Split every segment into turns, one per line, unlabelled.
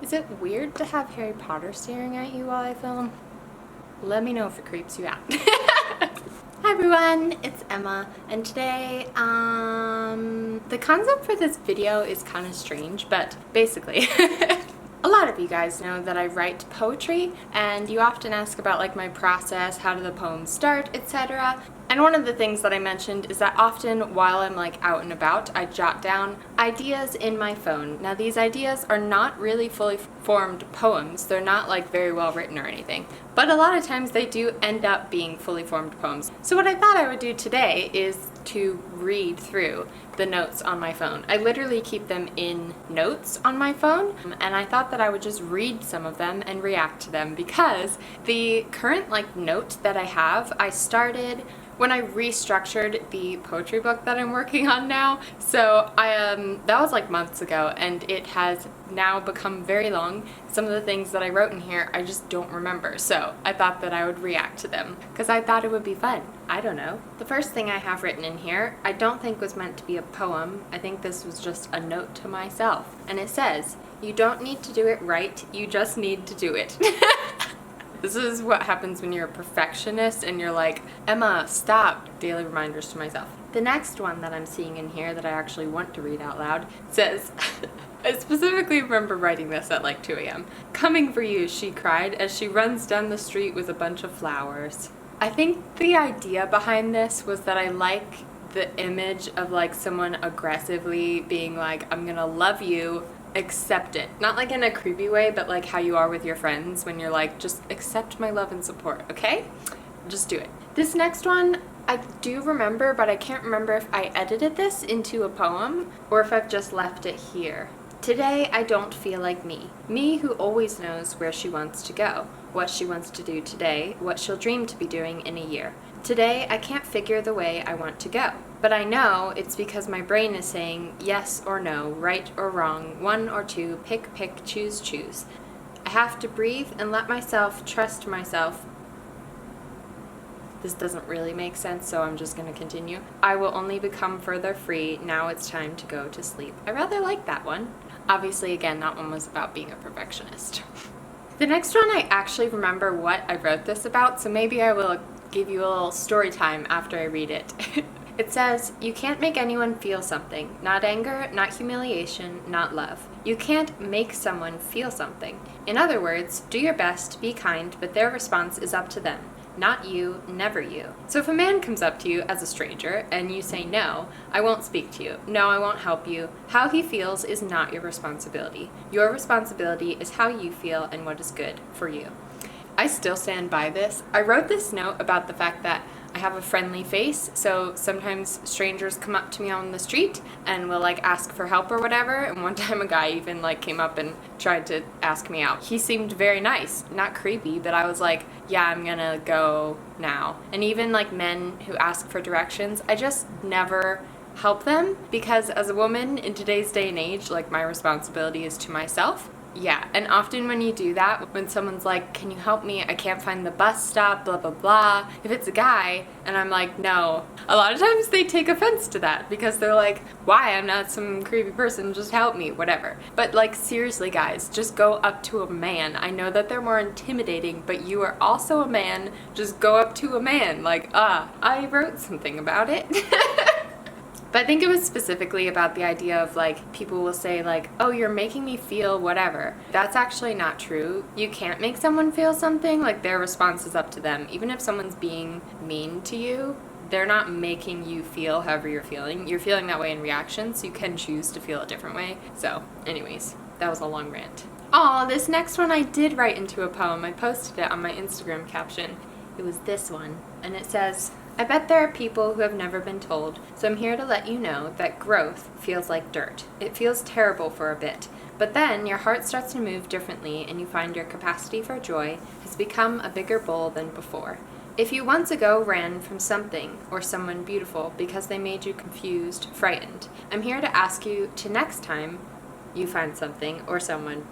Is it weird to have Harry Potter staring at you while I film? Let me know if it creeps you out. Hi everyone, it's Emma, and today, the concept for this video is kind of strange, but basically, a lot of you guys know that I write poetry, and you often ask about like my process, how do the poems start, etc. And one of the things that I mentioned is that often while I'm like out and about, I jot down ideas in my phone. Now these ideas are not really fully formed poems. They're not like very well written or anything. But a lot of times they do end up being fully formed poems. So what I thought I would do today is to read through the notes on my phone. I literally keep them in notes on my phone, and I thought that I would just read some of them and react to them because the current like note that I have, I started when I restructured the poetry book that I'm working on now. So that was like months ago, and it has now become very long. Some of the things that I wrote in here I just don't remember, so I thought that I would react to them because I thought it would be fun. I don't know. The first thing I have written in here I don't think was meant to be a poem. I think this was just a note to myself, and it says, "You don't need to do it right, you just need to do it." This is what happens when you're a perfectionist and you're like, Emma, stop. Daily reminders to myself. The next one that I'm seeing in here that I actually want to read out loud says, I specifically remember writing this at like 2 a.m. "Coming for you," she cried as she runs down the street with a bunch of flowers. I think the idea behind this was that I like the image of like someone aggressively being like, I'm gonna love you, accept it. Not like in a creepy way, but like how you are with your friends when you're like, just accept my love and support, okay? Just do it. This next one, I do remember, but I can't remember if I edited this into a poem or if I've just left it here. "Today I don't feel like me. Me who always knows where she wants to go, what she wants to do today, what she'll dream to be doing in a year. Today I can't figure the way I want to go. But I know it's because my brain is saying yes or no, right or wrong, one or two, pick, choose, choose. I have to breathe and let myself trust myself." This doesn't really make sense, so I'm just going to continue. "I will only become further free. Now it's time to go to sleep." I rather like that one. Obviously, again, that one was about being a perfectionist. The next one, I actually remember what I wrote this about, so maybe I will give you a little story time after I read it. It says, "You can't make anyone feel something. Not anger, not humiliation, not love. You can't make someone feel something. In other words, do your best, be kind, but their response is up to them. Not you, never you." So if a man comes up to you as a stranger and you say, "No, I won't speak to you. No, I won't help you," how he feels is not your responsibility. Your responsibility is how you feel and what is good for you. I still stand by this. I wrote this note about the fact that I have a friendly face, so sometimes strangers come up to me on the street and will like ask for help or whatever, and one time a guy even like came up and tried to ask me out. He seemed very nice, not creepy, but I was like, yeah, I'm gonna go now. And even like men who ask for directions, I just never help them because as a woman in today's day and age, like my responsibility is to myself. Yeah, and often when you do that, when someone's like, "Can you help me? I can't find the bus stop, blah, blah, blah." If it's a guy and I'm like, "No," a lot of times they take offense to that because they're like, "Why? I'm not some creepy person, just help me," whatever. But like, seriously guys, just go up to a man. I know that they're more intimidating, but you are also a man. Just go up to a man. Like, I wrote something about it. But I think it was specifically about the idea of like, people will say like, "Oh, you're making me feel whatever." That's actually not true. You can't make someone feel something, like their response is up to them. Even if someone's being mean to you, they're not making you feel however you're feeling. You're feeling that way in reaction, so you can choose to feel a different way. So anyways, that was a long rant. Oh, this next one I did write into a poem. I posted it on my Instagram caption. It was this one, and it says, "I bet there are people who have never been told, so I'm here to let you know that growth feels like dirt. It feels terrible for a bit, but then your heart starts to move differently and you find your capacity for joy has become a bigger bowl than before. If you once ago ran from something or someone beautiful because they made you confused, frightened, I'm here to ask you to next time you find something or someone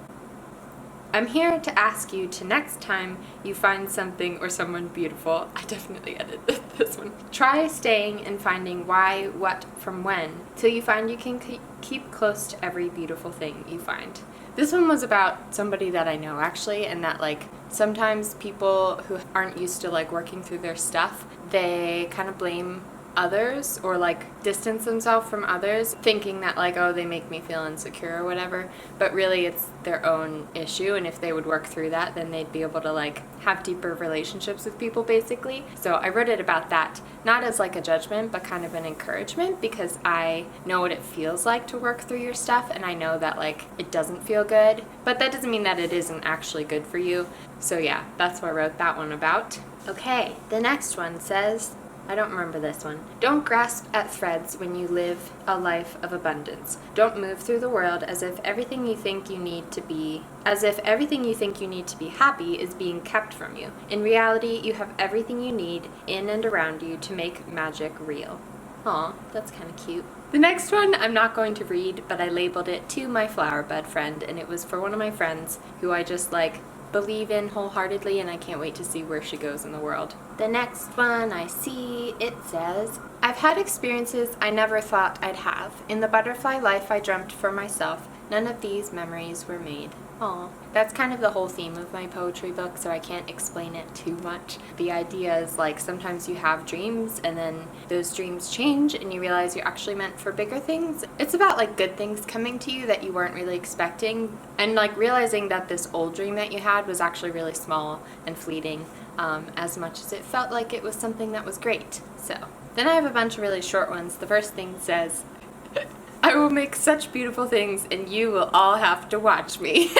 I'm here to ask you to next time you find something or someone beautiful." I definitely edited this one. "Try staying and finding why, what, from when, till you find you can keep close to every beautiful thing you find. This one was about somebody that I know actually, and that like sometimes people who aren't used to like working through their stuff, they kind of blame others or like distance themselves from others, thinking that like, oh, they make me feel insecure or whatever, but really it's their own issue, and if they would work through that, then they'd be able to like have deeper relationships with people basically. So I wrote it about that, not as like a judgment, but kind of an encouragement, because I know what it feels like to work through your stuff, and I know that like it doesn't feel good, but that doesn't mean that it isn't actually good for you. So yeah, that's what I wrote that one about. Okay, the next one says, I don't remember this one. Don't grasp at threads when you live a life of abundance. Don't move through the world as if everything you think you need to be happy is being kept from you. In reality, you have everything you need in and around you to make magic real. Aw, that's kind of cute. The next one I'm not going to read, but I labeled it To My Flower Bud Friend, and it was for one of my friends who I just like believe in wholeheartedly, and I can't wait to see where she goes in the world. The next one I see, it says, I've had experiences I never thought I'd have. In the butterfly life I dreamt for myself, none of these memories were made. Aw. That's kind of the whole theme of my poetry book, so I can't explain it too much. The idea is like sometimes you have dreams and then those dreams change and you realize you're actually meant for bigger things. It's about like good things coming to you that you weren't really expecting, and like realizing that this old dream that you had was actually really small and fleeting, as much as it felt like it was something that was great. So then I have a bunch of really short ones. The first thing says, I will make such beautiful things and you will all have to watch me.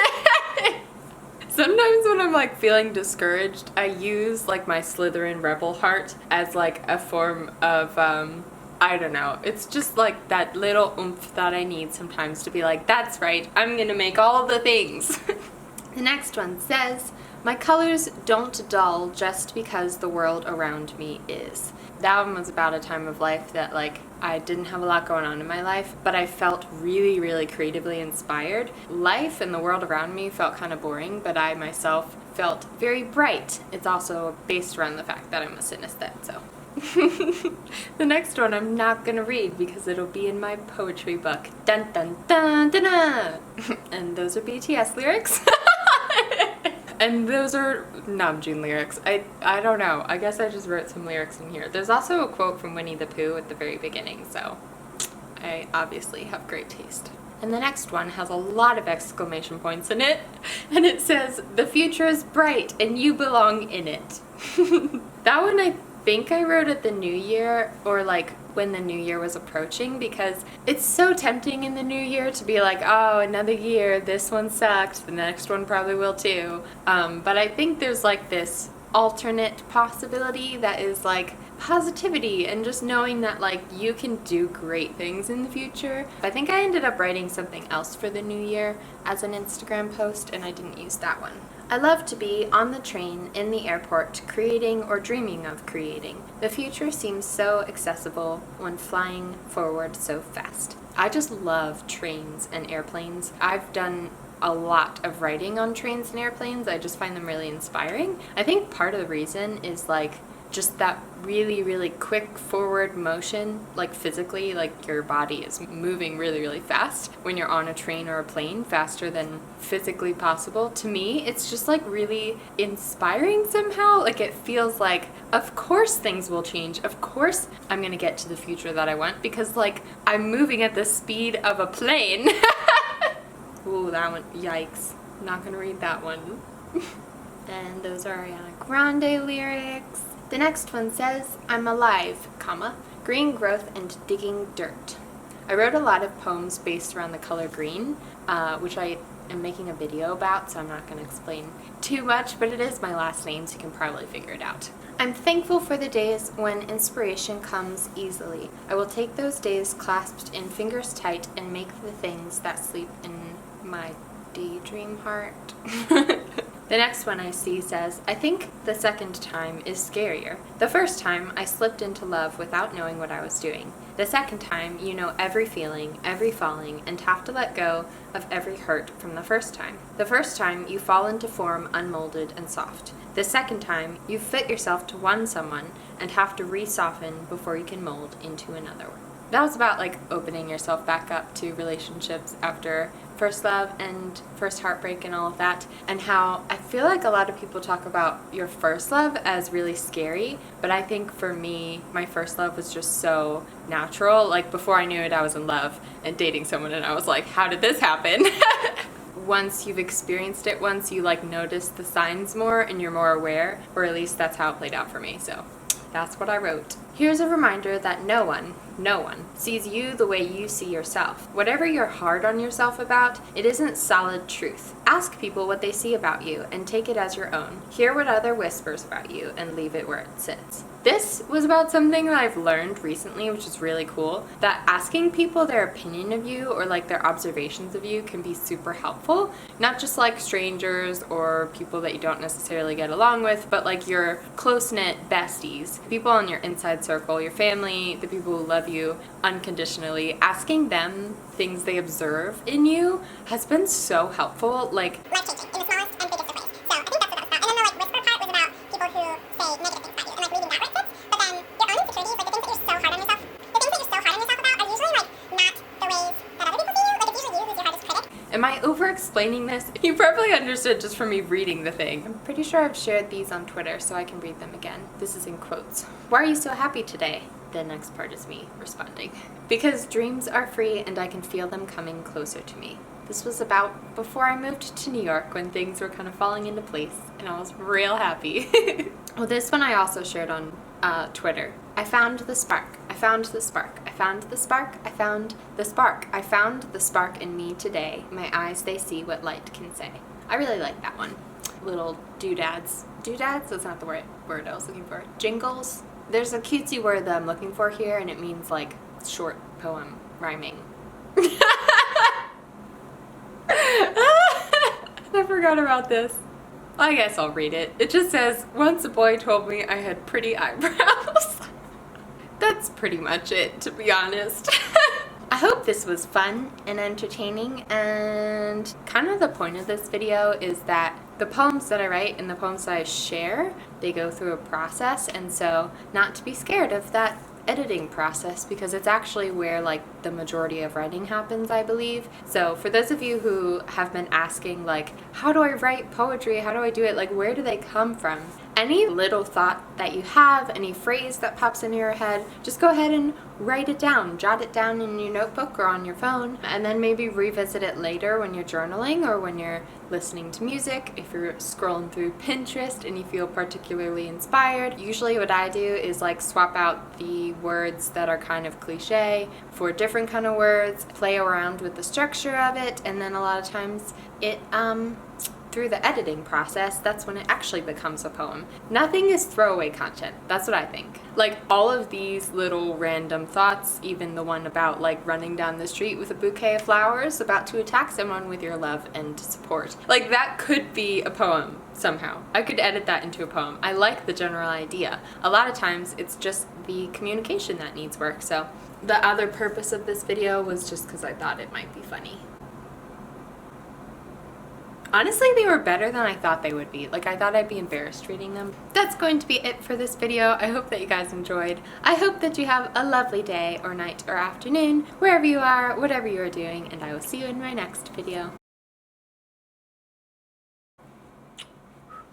Sometimes when I'm like feeling discouraged, I use like my Slytherin rebel heart as like a form of, I don't know, it's just like that little oomph that I need sometimes to be like, that's right, I'm gonna make all the things. The next one says, my colors don't dull just because the world around me is. That one was about a time of life that like I didn't have a lot going on in my life, but I felt really, really creatively inspired. Life and the world around me felt kind of boring, but I myself felt very bright. It's also based around the fact that I'm a synesthete, so. The next one I'm not gonna read because it'll be in my poetry book. Dun dun dun dun dun! And those are BTS lyrics. And those are Namjoon lyrics. I don't know. I guess I just wrote some lyrics in here. There's also a quote from Winnie the Pooh at the very beginning, so I obviously have great taste. And the next one has a lot of exclamation points in it, and it says, the future is bright and you belong in it. That one I think I wrote at the new year, or like when the new year was approaching, because it's so tempting in the new year to be like, oh, another year, this one sucked, the next one probably will too. But I think there's like this alternate possibility that is like positivity and just knowing that like you can do great things in the future. I think I ended up writing something else for the new year as an Instagram post, and I didn't use that one. I love to be on the train, in the airport, creating or dreaming of creating. The future seems so accessible when flying forward so fast. I just love trains and airplanes. I've done a lot of writing on trains and airplanes. I just find them really inspiring. I think part of the reason is like just that really, really quick forward motion, like physically, like your body is moving really, really fast when you're on a train or a plane, faster than physically possible. To me, it's just like really inspiring somehow. Like it feels like, of course things will change. Of course I'm gonna get to the future that I want because like I'm moving at the speed of a plane. Ooh, that one, yikes. Not gonna read that one. And those are Ariana Grande lyrics. The next one says, I'm alive, comma, green growth and digging dirt. I wrote a lot of poems based around the color green, which I am making a video about, so I'm not going to explain too much, but it is my last name, so you can probably figure it out. I'm thankful for the days when inspiration comes easily. I will take those days clasped in fingers tight and make the things that sleep in my daydream heart. The next one I see says, I think the second time is scarier. The first time, I slipped into love without knowing what I was doing. The second time, you know every feeling, every falling, and have to let go of every hurt from the first time. The first time, you fall into form unmolded and soft. The second time, you fit yourself to one someone and have to re-soften before you can mold into another one. That was about like opening yourself back up to relationships after first love and first heartbreak and all of that, and how I feel like a lot of people talk about your first love as really scary, but I think for me, my first love was just so natural. Like, before I knew it, I was in love and dating someone, and I was like, how did this happen? Once you've experienced it once, you like notice the signs more and you're more aware, or at least that's how it played out for me. So that's what I wrote. Here's a reminder that no one sees you the way you see yourself. Whatever you're hard on yourself about, it isn't solid truth. Ask people what they see about you and take it as your own. Hear what other whispers about you and leave it where it sits. This was about something that I've learned recently, which is really cool, that asking people their opinion of you or like their observations of you can be super helpful. Not just like strangers or people that you don't necessarily get along with, but like your close-knit besties, people on your inside circle, your family, the people who love you unconditionally. Asking them things they observe in you has been so helpful. Like,
life-changing in the smallest and biggest of ways. So I think that's what that was about. And then the like whisper part was about people who say negative things about you and like reading that where it sits. But then your own insecurities, like the things that you're so hard on yourself, the things that you're so hard on yourself about are usually like not the ways that other people see you. Like it's usually you who's your hardest critic.
am I over-explaining this? You probably understood just from me reading the thing. I'm pretty sure I've shared these on Twitter, so I can read them again. This is in quotes. Why are you so happy today? The next part is me responding. Because dreams are free and I can feel them coming closer to me. This was about before I moved to New York, when things were kind of falling into place and I was real happy. Well, this one I also shared on Twitter. I found the spark. I found the spark. I found the spark. I found the spark. I found the spark in me today. My eyes, they see what light can say. I really like that one. Little doodads. Doodads? That's not the word I was looking for. Jingles? There's a cutesy word that I'm looking for here, and it means like short poem rhyming. I forgot about this. I guess I'll read it. It just says, once a boy told me I had pretty eyebrows. That's pretty much it, to be honest. I hope this was fun and entertaining, and kind of the point of this video is that the poems that I write and the poems that I share, they go through a process, and so not to be scared of that editing process, because it's actually where like the majority of writing happens, I believe. So for those of you who have been asking like, how do I write poetry? How do I do it? Like, where do they come from? Any little thought that you have, any phrase that pops into your head, just go ahead and write it down. Jot it down in your notebook or on your phone, and then maybe revisit it later when you're journaling or when you're listening to music. If you're scrolling through Pinterest and you feel particularly inspired, usually what I do is like swap out the words that are kind of cliche for different kind of words, play around with the structure of it, and then a lot of times it through the editing process, that's when it actually becomes a poem. Nothing is throwaway content. That's what I think. Like, all of these little random thoughts, even the one about like running down the street with a bouquet of flowers about to attack someone with your love and support, like that could be a poem somehow. I could edit that into a poem. I like the general idea. A lot of times it's just the communication that needs work. So the other purpose of this video was just because I thought it might be funny. Honestly, they were better than I thought they would be. Like, I thought I'd be embarrassed reading them. That's going to be it for this video. I hope that you guys enjoyed. I hope that you have a lovely day or night or afternoon, wherever you are, whatever you are doing, and I will see you in my next video.